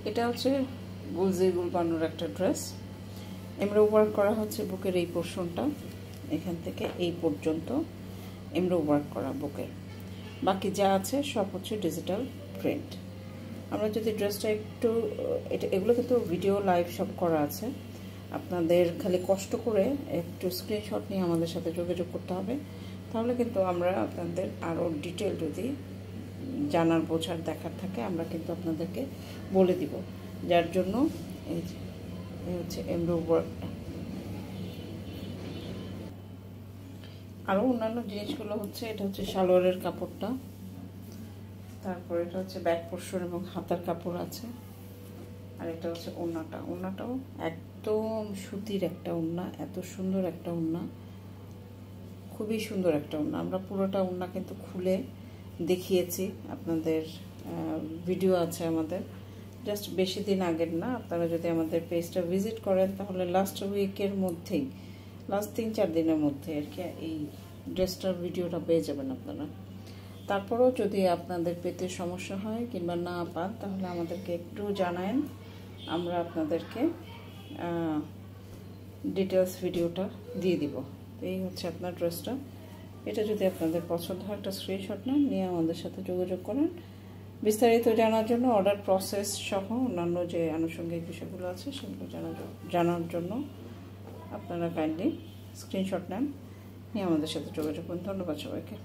এটা হচ্ছে গুলজি গুলবানুর একটা ড্রেস। এমব্রো ওয়ার্ক করা হচ্ছে বুকের এই পোর্শনটা, এখান থেকে এই পর্যন্ত এমব্রো ওয়ার্ক করা বুকের। বাকি যা আছে সব হচ্ছে ডিজিটাল প্রিন্ট। আমরা যদি ড্রেসটা একটু এগুলো কিন্তু ভিডিও লাইভ সব করা আছে, আপনাদের খালি কষ্ট করে একটু স্ক্রিনশট নিয়ে আমাদের সাথে যোগাযোগ করতে হবে। তাহলে কিন্তু আমরা আপনাদের আরও ডিটেল যদি জানার বোঝার দেখার থাকে আমরা কিন্তু আপনাদেরকে বলে দিব। যার জন্য এই হচ্ছে এমব্রো ওয়ার্কটা। আরও অন্যান্য জিনিসগুলো হচ্ছে, এটা হচ্ছে সালোয়ারের কাপড়টা, তারপর এটা হচ্ছে ব্যাক পোর্শন এবং হাতার কাপড় আছে, আর এটা হচ্ছে ওড়নাটা। ওড়নাটাও একদম সুতির একটা ওড়না, এত সুন্দর একটা ওড়না, খুবই সুন্দর একটা ওড়না। আমরা পুরোটা ওড়না কিন্তু খুলে দেখিয়েছি, আপনাদের ভিডিও আছে আমাদের, জাস্ট বেশি দিন আগের না। আপনারা যদি আমাদের পেজটা ভিজিট করেন তাহলে লাস্ট উইকের মধ্যেই, লাস্ট 3-4 দিনের মধ্যে আর কি এই ড্রেসটার ভিডিওটা পেয়ে যাবেন আপনারা। তারপরেও যদি আপনাদের পেতে সমস্যা হয় কিংবা না পান তাহলে আমাদেরকে একটু জানায়েন, আমরা আপনাদেরকে ডিটেলস ভিডিওটা দিয়ে দিব। তো এই হচ্ছে আপনার ড্রেসটা। এটা যদি আপনাদের পছন্দ হয় একটা স্ক্রিনশট নেন, নিয়ে আমাদের সাথে যোগাযোগ করেন। বিস্তারিত জানার জন্য, অর্ডার প্রসেস সহ অন্যান্য যে আনুষঙ্গিক বিষয়গুলো আছে সেগুলো জানার জন্য আপনারা কাইন্ডলি স্ক্রিনশট নেন, নিয়ে আমাদের সাথে যোগাযোগ করুন। ধন্যবাদ সবাইকে।